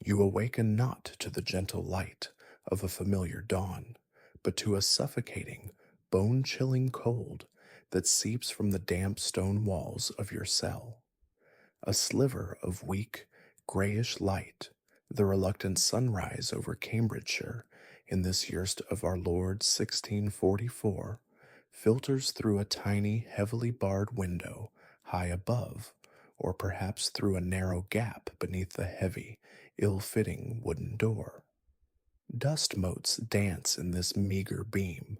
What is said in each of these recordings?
You awaken not to the gentle light of a familiar dawn, but to a suffocating, bone-chilling cold that seeps from the damp stone walls of your cell. A sliver of weak, grayish light, the reluctant sunrise over Cambridgeshire in this year of our Lord 1644, filters through a tiny, heavily barred window high above, or perhaps through a narrow gap beneath the heavy, ill-fitting wooden door. Dust motes dance in this meager beam,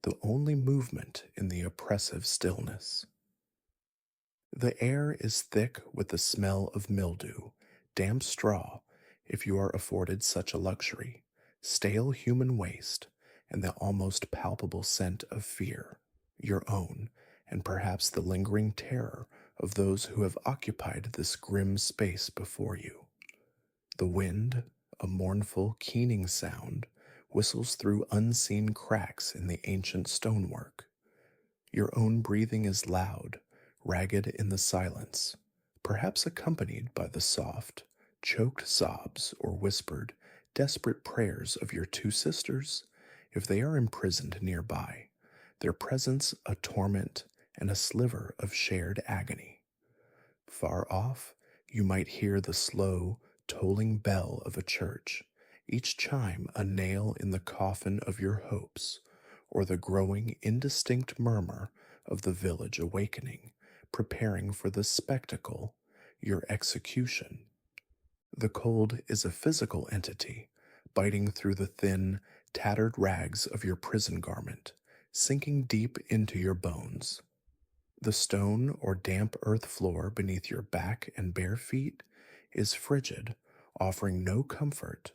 the only movement in the oppressive stillness. The air is thick with the smell of mildew, damp straw, if you are afforded such a luxury, stale human waste, and the almost palpable scent of fear, your own, and perhaps the lingering terror of those who have occupied this grim space before you. The wind, a mournful, keening sound, whistles through unseen cracks in the ancient stonework. Your own breathing is loud, ragged in the silence, perhaps accompanied by the soft, choked sobs or whispered, desperate prayers of your two sisters, if they are imprisoned nearby, their presence a torment and a sliver of shared agony. Far off, you might hear the slow, tolling bell of a church, each chime a nail in the coffin of your hopes, or the growing, indistinct murmur of the village awakening, preparing for the spectacle, your execution. The cold is a physical entity, biting through the thin, tattered rags of your prison garment, sinking deep into your bones. The stone or damp earth floor beneath your back and bare feet is frigid, offering no comfort,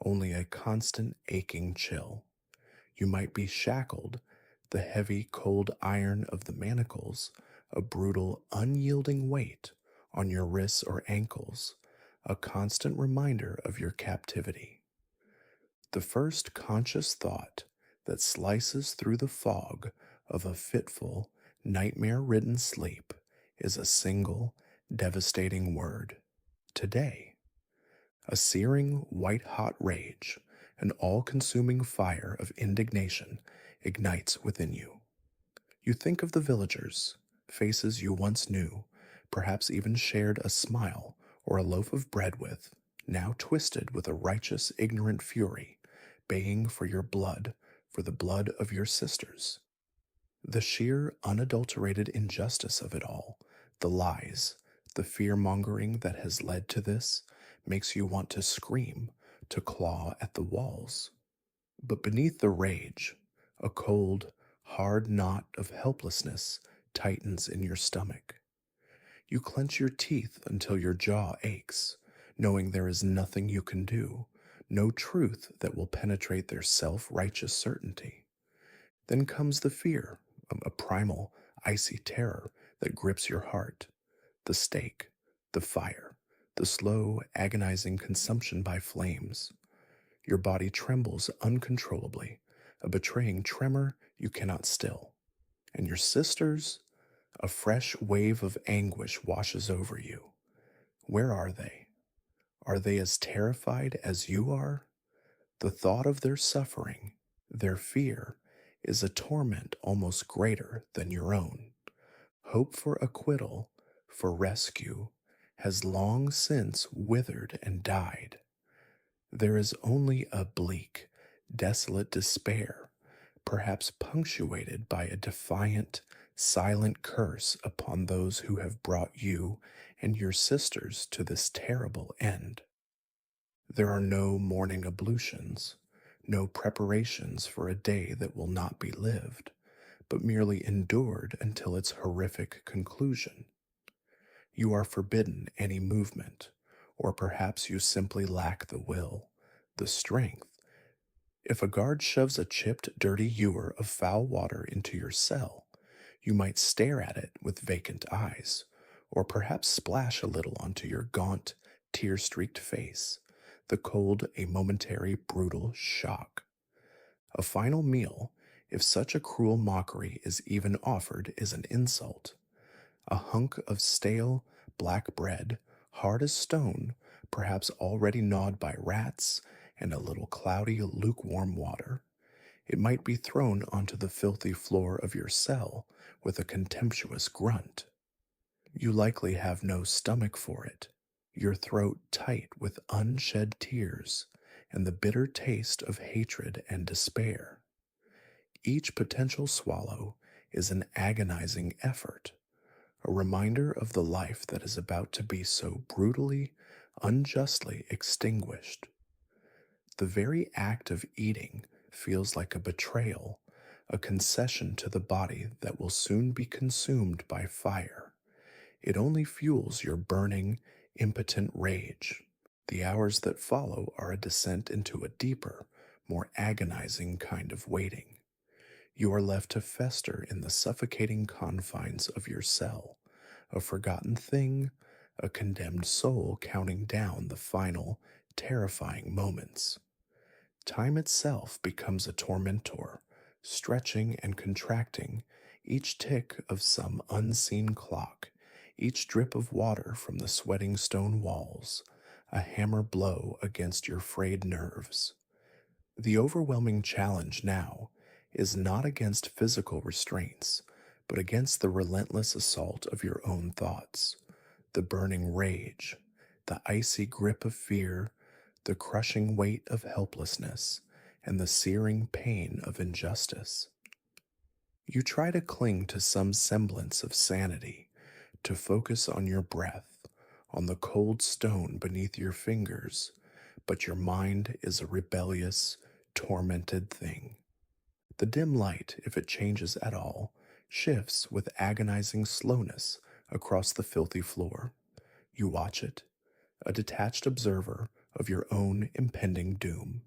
only a constant aching chill. You might be shackled, the heavy, cold iron of the manacles, a brutal, unyielding weight on your wrists or ankles, a constant reminder of your captivity. The first conscious thought that slices through the fog of a fitful, nightmare-ridden sleep is a single, devastating word: today. A searing, white-hot rage, an all-consuming fire of indignation ignites within you. You think of the villagers, faces you once knew, perhaps even shared a smile or a loaf of bread with, now twisted with a righteous, ignorant fury, baying for your blood, for the blood of your sisters. The sheer, unadulterated injustice of it all, the lies, the fear-mongering that has led to this, makes you want to scream, to claw at the walls. But beneath the rage, a cold, hard knot of helplessness tightens in your stomach. You clench your teeth until your jaw aches, knowing there is nothing you can do, no truth that will penetrate their self-righteous certainty. Then comes the fear, a primal, icy terror that grips your heart, the stake, the fire, the slow, agonizing consumption by flames. Your body trembles uncontrollably, a betraying tremor you cannot still. And your sisters? A fresh wave of anguish washes over you. Where are they? Are they as terrified as you are? The thought of their suffering, their fear, is a torment almost greater than your own. Hope for acquittal, for rescue, has long since withered and died. There is only a bleak, desolate despair, perhaps punctuated by a defiant, silent curse upon those who have brought you and your sisters to this terrible end. There are no morning ablutions, no preparations for a day that will not be lived, but merely endured until its horrific conclusion. You are forbidden any movement, or perhaps you simply lack the will, the strength. If a guard shoves a chipped, dirty ewer of foul water into your cell, you might stare at it with vacant eyes, or perhaps splash a little onto your gaunt, tear-streaked face, the cold a momentary, brutal shock. A final meal, if such a cruel mockery is even offered, is an insult. A hunk of stale, black bread, hard as stone, perhaps already gnawed by rats and a little cloudy, lukewarm water. It might be thrown onto the filthy floor of your cell with a contemptuous grunt. You likely have no stomach for it, your throat tight with unshed tears and the bitter taste of hatred and despair. Each potential swallow is an agonizing effort, a reminder of the life that is about to be so brutally, unjustly extinguished. The very act of eating feels like a betrayal, a concession to the body that will soon be consumed by fire. It only fuels your burning, impotent rage. The hours that follow are a descent into a deeper, more agonizing kind of waiting. You are left to fester in the suffocating confines of your cell, a forgotten thing, a condemned soul counting down the final, terrifying moments. Time itself becomes a tormentor, stretching and contracting, each tick of some unseen clock, each drip of water from the sweating stone walls, a hammer blow against your frayed nerves. The overwhelming challenge now is not against physical restraints, but against the relentless assault of your own thoughts, the burning rage, the icy grip of fear, the crushing weight of helplessness, and the searing pain of injustice. You try to cling to some semblance of sanity, to focus on your breath, on the cold stone beneath your fingers, but your mind is a rebellious, tormented thing. The dim light, if it changes at all, shifts with agonizing slowness across the filthy floor. You watch it, a detached observer of your own impending doom.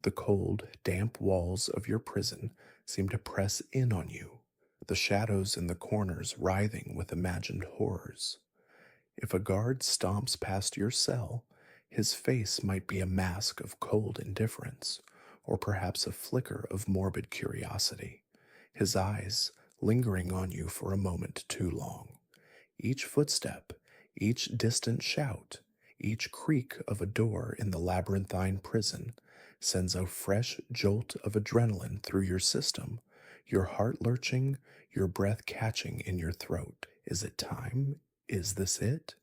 The cold, damp walls of your prison seem to press in on you, the shadows in the corners writhing with imagined horrors. If a guard stomps past your cell, his face might be a mask of cold indifference, or perhaps a flicker of morbid curiosity, his eyes lingering on you for a moment too long. Each footstep, each distant shout, each creak of a door in the labyrinthine prison sends a fresh jolt of adrenaline through your system, your heart lurching, your breath catching in your throat. Is it time? Is this it?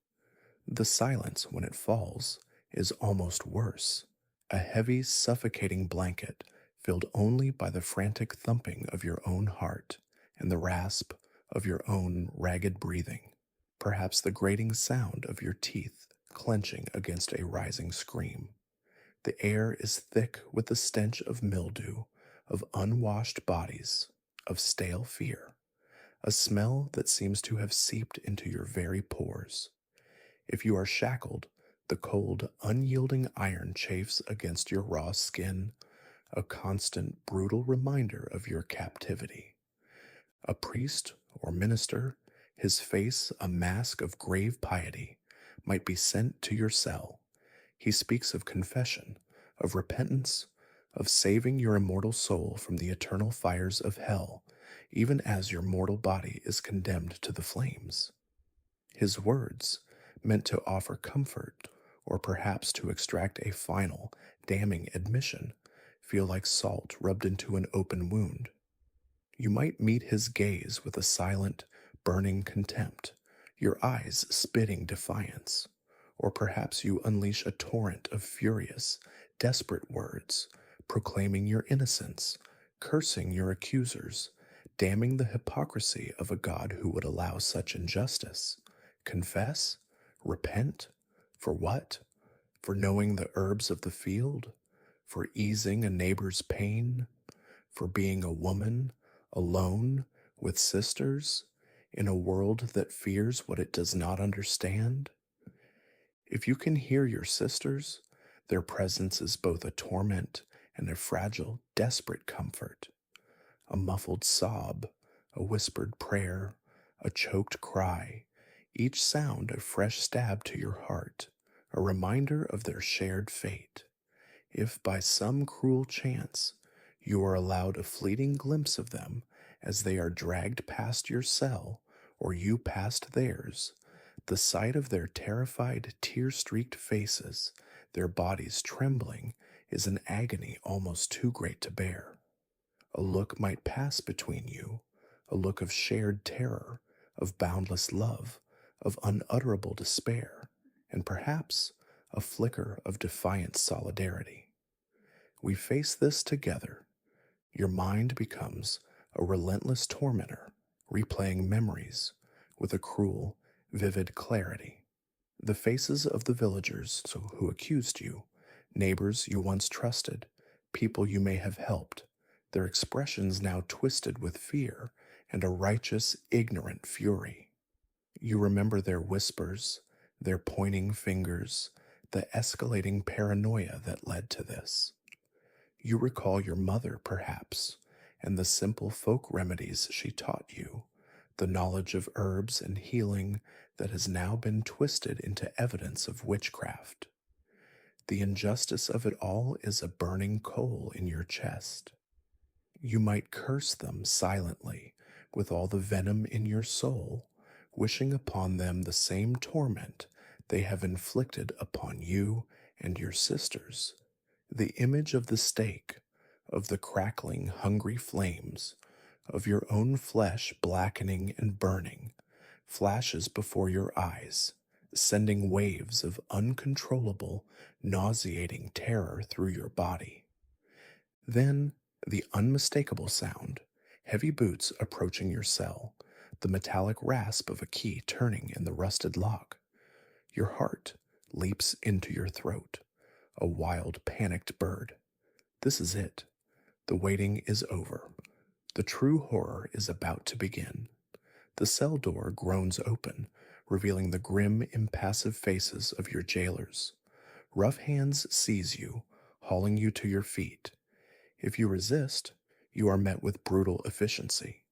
The silence, when it falls, is almost worse. A heavy, suffocating blanket filled only by the frantic thumping of your own heart and the rasp of your own ragged breathing, perhaps the grating sound of your teeth clenching against a rising scream. The air is thick with the stench of mildew, of unwashed bodies, of stale fear, a smell that seems to have seeped into your very pores. If you are shackled, the cold, unyielding iron chafes against your raw skin, a constant, brutal reminder of your captivity. A priest or minister, his face a mask of grave piety, might be sent to your cell. He speaks of confession, of repentance, of saving your immortal soul from the eternal fires of hell, even as your mortal body is condemned to the flames. His words, meant to offer comfort, or perhaps to extract a final, damning admission, feel like salt rubbed into an open wound. You might meet his gaze with a silent, burning contempt, your eyes spitting defiance, or perhaps you unleash a torrent of furious, desperate words, proclaiming your innocence, cursing your accusers, damning the hypocrisy of a God who would allow such injustice. Confess? Repent? For what? For knowing the herbs of the field? For easing a neighbor's pain? For being a woman, alone, with sisters, in a world that fears what it does not understand? If you can hear your sisters, their presence is both a torment and a fragile, desperate comfort. A muffled sob, a whispered prayer, a choked cry, each sound a fresh stab to your heart, a reminder of their shared fate. If by some cruel chance you are allowed a fleeting glimpse of them as they are dragged past your cell or you past theirs, The sight of their terrified, tear streaked faces, their bodies trembling, is an agony almost too great to bear. A look might pass between you, a look of shared terror, of boundless love, of unutterable despair, and perhaps a flicker of defiant solidarity. We face this together. Your mind becomes a relentless tormentor, replaying memories with a cruel, vivid clarity. The faces of the villagers who accused you, neighbors you once trusted, people you may have helped, their expressions now twisted with fear and a righteous, ignorant fury. You remember their whispers, their pointing fingers, the escalating paranoia that led to this. You recall your mother, perhaps, and the simple folk remedies she taught you, the knowledge of herbs and healing that has now been twisted into evidence of witchcraft. The injustice of it all is a burning coal in your chest. You might curse them silently, with all the venom in your soul, wishing upon them the same torment they have inflicted upon you and your sisters. The image of the stake, of the crackling, hungry flames, of your own flesh blackening and burning, flashes before your eyes, sending waves of uncontrollable, nauseating terror through your body. Then the unmistakable sound, heavy boots approaching your cell, the metallic rasp of a key turning in the rusted lock. Your heart leaps into your throat, a wild, panicked bird. This is it. The waiting is over. The true horror is about to begin. The cell door groans open, revealing the grim, impassive faces of your jailers. Rough hands seize you, hauling you to your feet. If you resist, you are met with brutal efficiency.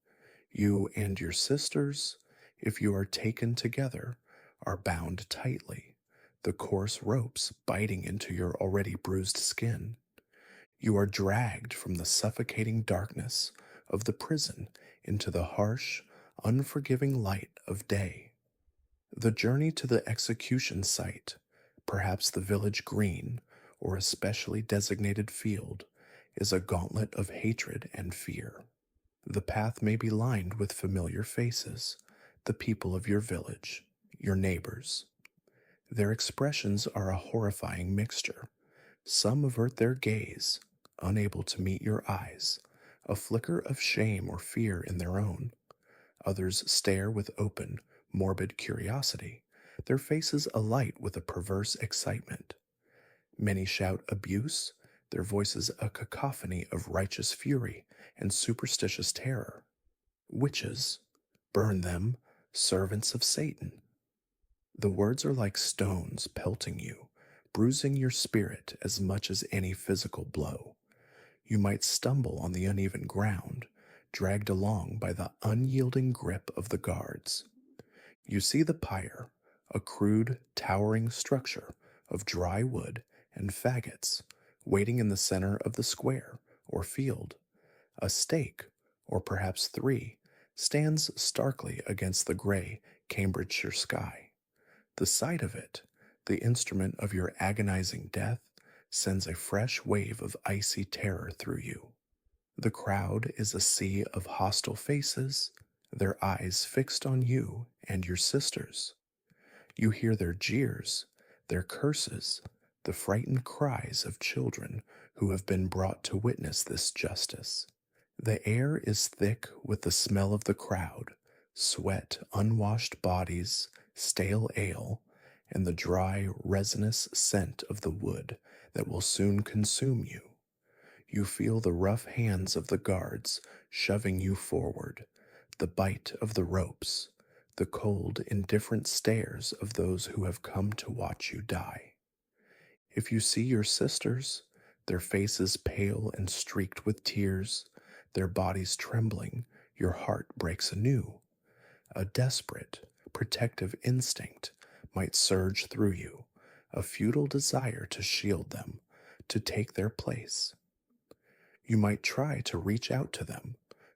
You and your sisters, if you are taken together, are bound tightly, the coarse ropes biting into your already bruised skin. You are dragged from the suffocating darkness of the prison into the harsh, unforgiving light of day. The journey to the execution site, perhaps the village green or a specially designated field, is a gauntlet of hatred and fear. The path may be lined with familiar faces, the people of your village, your neighbors. Their expressions are a horrifying mixture. Some avert their gaze, unable to meet your eyes, a flicker of shame or fear in their own. Others stare with open, morbid curiosity, their faces alight with a perverse excitement. Many shout abuse, their voices a cacophony of righteous fury and superstitious terror. Witches, burn them, servants of Satan. The words are like stones pelting you, bruising your spirit as much as any physical blow. You might stumble on the uneven ground, dragged along by the unyielding grip of the guards. You see the pyre, a crude, towering structure of dry wood and faggots, waiting in the center of the square or field. A stake, or perhaps three, stands starkly against the gray Cambridgeshire sky. The sight of it, the instrument of your agonizing death, sends a fresh wave of icy terror through you. The crowd is a sea of hostile faces, their eyes fixed on you and your sisters. You hear their jeers, their curses, the frightened cries of children who have been brought to witness this justice. The air is thick with the smell of the crowd, sweat, unwashed bodies, stale ale, and the dry, resinous scent of the wood that will soon consume you. You feel the rough hands of the guards shoving you forward, the bite of the ropes, the cold, indifferent stares of those who have come to watch you die. If you see your sisters, their faces pale and streaked with tears, their bodies trembling, your heart breaks anew. A desperate, protective instinct might surge through you, a futile desire to shield them, to take their place. You might try to reach out to them,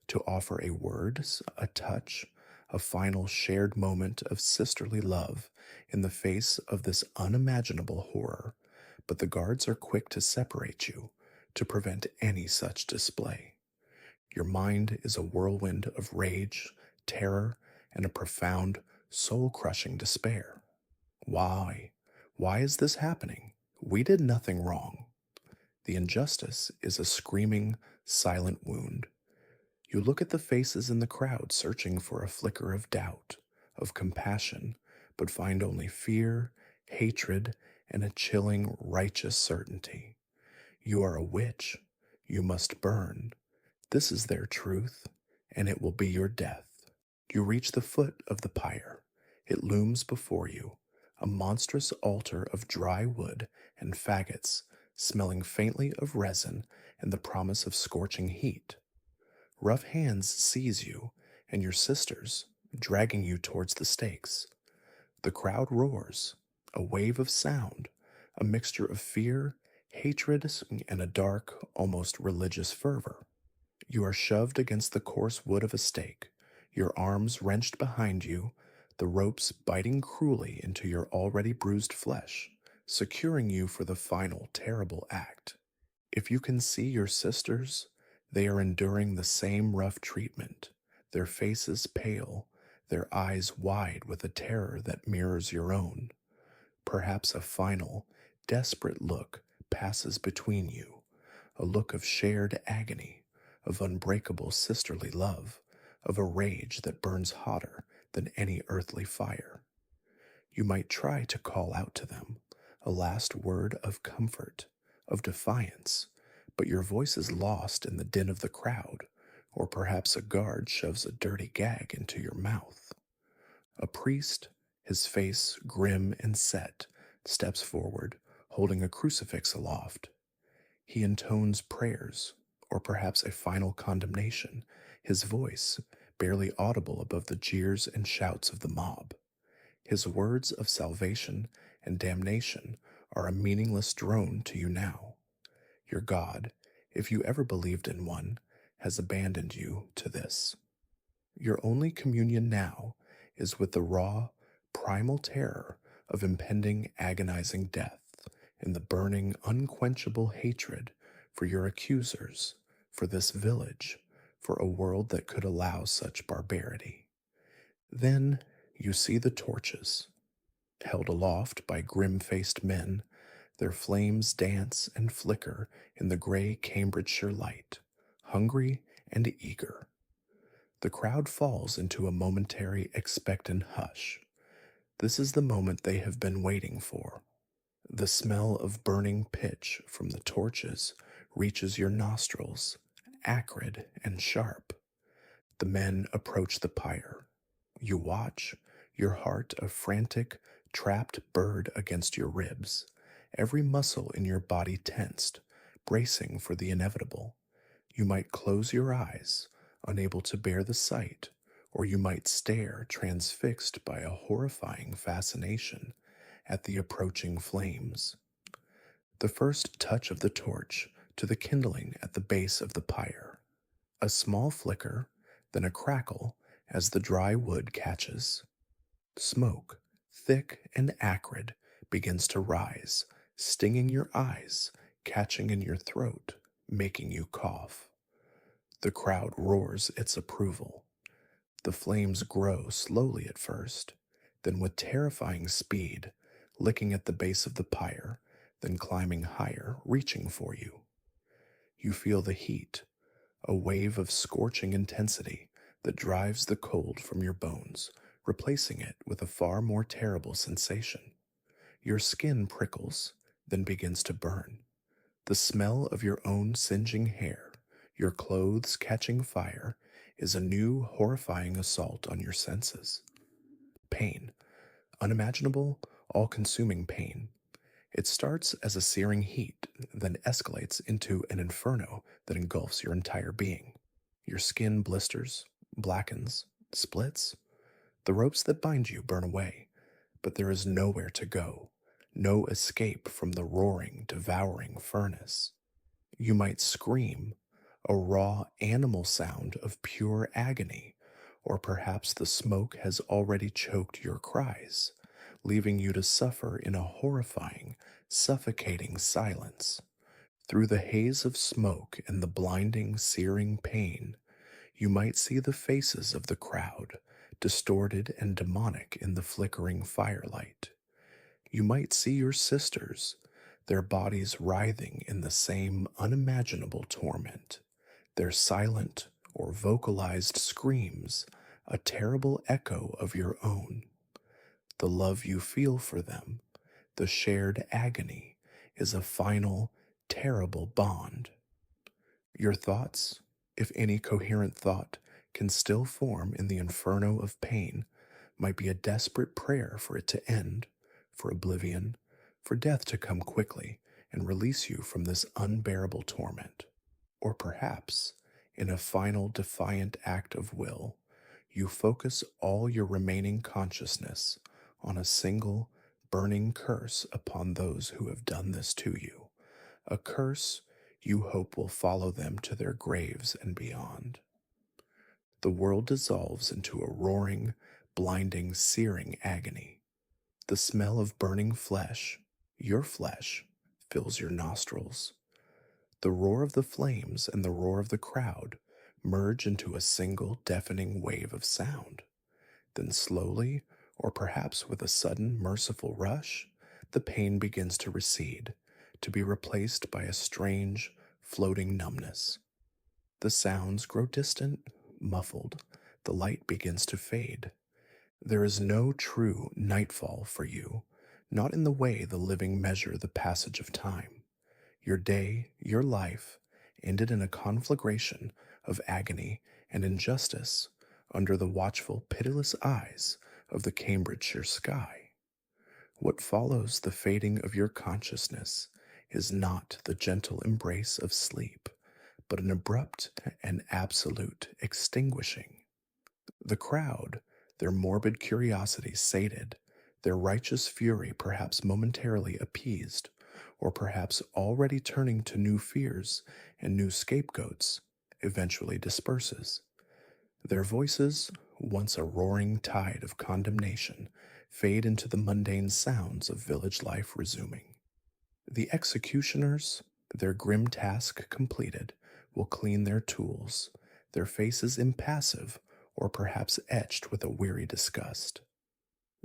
to offer a word, a touch, a final shared moment of sisterly love in the face of this unimaginable horror, but the guards are quick to separate you to prevent any such display. Your mind is a whirlwind of rage, terror, and a profound, soul crushing despair. Why? Why is this happening? We did nothing wrong. The injustice is a screaming, silent wound. You look at the faces in the crowd searching for a flicker of doubt, of compassion, but find only fear, hatred, and a chilling, righteous certainty. You are a witch. You must burn. This is their truth, and it will be your death. You reach the foot of the pyre. It looms before you, a monstrous altar of dry wood and faggots, smelling faintly of resin and the promise of scorching heat. Rough hands seize you and your sisters, dragging you towards the stakes. The crowd roars, a wave of sound, a mixture of fear, hatred, and a dark, almost religious fervor. You are shoved against the coarse wood of a stake, your arms wrenched behind you, the ropes biting cruelly into your already bruised flesh, securing you for the final terrible act. If you can see your sisters, they are enduring the same rough treatment, their faces pale, their eyes wide with a terror that mirrors your own. Perhaps a final, desperate look passes between you, a look of shared agony, of unbreakable sisterly love, of a rage that burns hotter than any earthly fire. You might try to call out to them, a last word of comfort, of defiance, but your voice is lost in the din of the crowd, or perhaps a guard shoves a dirty gag into your mouth. A priest, his face grim and set, steps forward, holding a crucifix aloft. He intones prayers, or perhaps a final condemnation, his voice barely audible above the jeers and shouts of the mob. His words of salvation and damnation are a meaningless drone to you now. Your God, if you ever believed in one, has abandoned you to this. Your only communion now is with the raw, primal terror of impending agonizing death, in the burning, unquenchable hatred for your accusers, for this village, for a world that could allow such barbarity. Then you see the torches, held aloft by grim-faced men. Their flames dance and flicker in the gray Cambridgeshire light, hungry and eager. The crowd falls into a momentary, expectant hush. This is the moment they have been waiting for. The smell of burning pitch from the torches reaches your nostrils, acrid and sharp. The men approach the pyre. You watch, your heart a frantic, trapped bird against your ribs, every muscle in your body tensed, bracing for the inevitable. You might close your eyes, unable to bear the sight, or you might stare, transfixed by a horrifying fascination, at the approaching flames. The first touch of the torch to the kindling at the base of the pyre. A small flicker, then a crackle as the dry wood catches. Smoke, thick and acrid, begins to rise, stinging your eyes, catching in your throat, making you cough. The crowd roars its approval. The flames grow slowly at first, then with terrifying speed, licking at the base of the pyre, then climbing higher, reaching for you. You feel the heat, a wave of scorching intensity that drives the cold from your bones, replacing it with a far more terrible sensation. Your skin prickles, then begins to burn. The smell of your own singeing hair, your clothes catching fire, is a new, horrifying assault on your senses. Pain, unimaginable, all-consuming pain. It starts as a searing heat, then escalates into an inferno that engulfs your entire being. Your skin blisters, blackens, splits. The ropes that bind you burn away, but there is nowhere to go, no escape from the roaring, devouring furnace. You might scream, a raw animal sound of pure agony, or perhaps the smoke has already choked your cries, leaving you to suffer in a horrifying, suffocating silence. Through the haze of smoke and the blinding, searing pain, you might see the faces of the crowd, distorted and demonic in the flickering firelight. You might see your sisters, their bodies writhing in the same unimaginable torment, their silent or vocalized screams a terrible echo of your own. The love you feel for them, the shared agony, is a final, terrible bond. Your thoughts, if any coherent thought can still form in the inferno of pain, might be a desperate prayer for it to end, for oblivion, for death to come quickly and release you from this unbearable torment. Or perhaps, in a final defiant act of will, you focus all your remaining consciousness on a single burning curse upon those who have done this to you, a curse you hope will follow them to their graves and beyond. The world dissolves into a roaring, blinding, searing agony. The smell of burning flesh, your flesh, fills your nostrils. The roar of the flames and the roar of the crowd merge into a single deafening wave of sound. Then slowly, or perhaps with a sudden merciful rush, the pain begins to recede, to be replaced by a strange, floating numbness. The sounds grow distant, muffled, the light begins to fade. There is no true nightfall for you, not in the way the living measure the passage of time. Your day, your life, ended in a conflagration of agony and injustice under the watchful, pitiless eyes of the Cambridgeshire sky. What follows the fading of your consciousness is not the gentle embrace of sleep, but an abrupt and absolute extinguishing. The crowd, their morbid curiosity sated, their righteous fury perhaps momentarily appeased, or perhaps already turning to new fears and new scapegoats, eventually disperses. Their voices, once a roaring tide of condemnation, fade into the mundane sounds of village life resuming. The executioners, their grim task completed, will clean their tools, their faces impassive or perhaps etched with a weary disgust.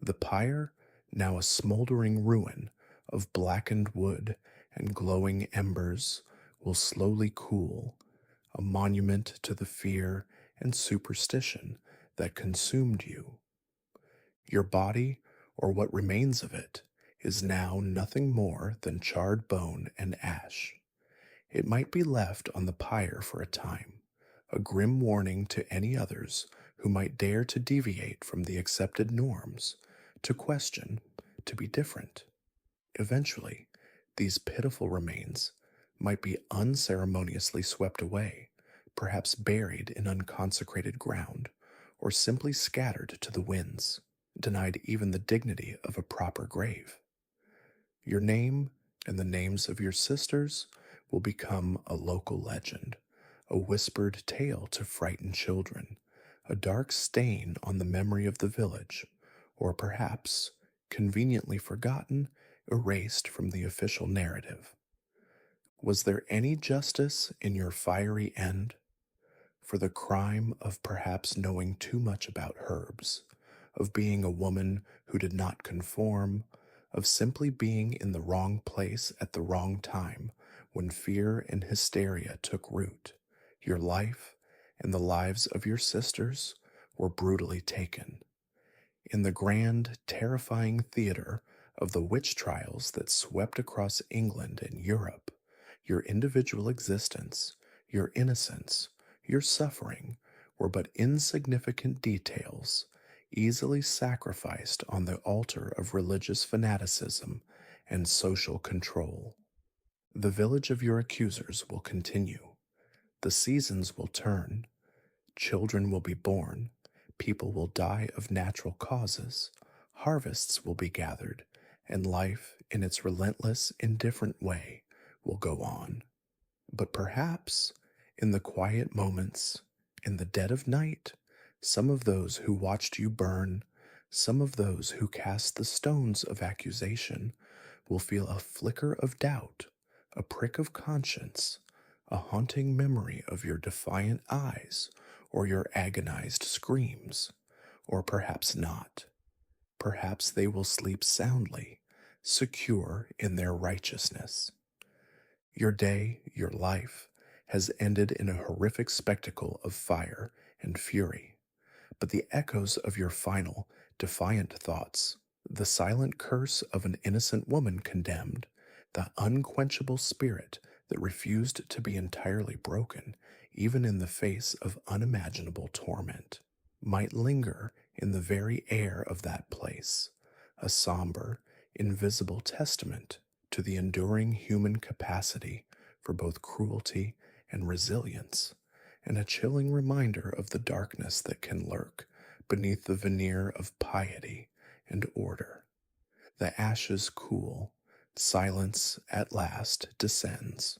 The pyre, now a smoldering ruin of blackened wood and glowing embers, will slowly cool, a monument to the fear and superstition that consumed you. Your body, or what remains of it, is now nothing more than charred bone and ash. It might be left on the pyre for a time, a grim warning to any others who might dare to deviate from the accepted norms, to question, to be different. Eventually, these pitiful remains might be unceremoniously swept away, perhaps buried in unconsecrated ground, or simply scattered to the winds, denied even the dignity of a proper grave. Your name and the names of your sisters will become a local legend, a whispered tale to frighten children, a dark stain on the memory of the village, or perhaps, conveniently forgotten, erased from the official narrative. Was there any justice in your fiery end? For the crime of perhaps knowing too much about herbs, of being a woman who did not conform, of simply being in the wrong place at the wrong time when fear and hysteria took root, your life and the lives of your sisters were brutally taken. In the grand, terrifying theater of the witch trials that swept across England and Europe, your individual existence, your innocence, your suffering were but insignificant details, easily sacrificed on the altar of religious fanaticism and social control. The village of your accusers will continue. The seasons will turn. Children will be born. People will die of natural causes. Harvests will be gathered, and life, in its relentless, indifferent way, will go on. But perhaps, in the quiet moments, in the dead of night, Some of those who watched you burn, some of those who cast the stones of accusation will feel a flicker of doubt, a prick of conscience, a haunting memory of your defiant eyes or your agonized screams, or perhaps not. Perhaps they will sleep soundly, secure in their righteousness. Your day, your life, has ended in a horrific spectacle of fire and fury, but the echoes of your final, defiant thoughts, the silent curse of an innocent woman condemned, the unquenchable spirit that refused to be entirely broken, even in the face of unimaginable torment, might linger in the very air of that place, a somber, invisible testament to the enduring human capacity for both cruelty and resilience, and a chilling reminder of the darkness that can lurk beneath the veneer of piety and order. The ashes cool, silence at last descends,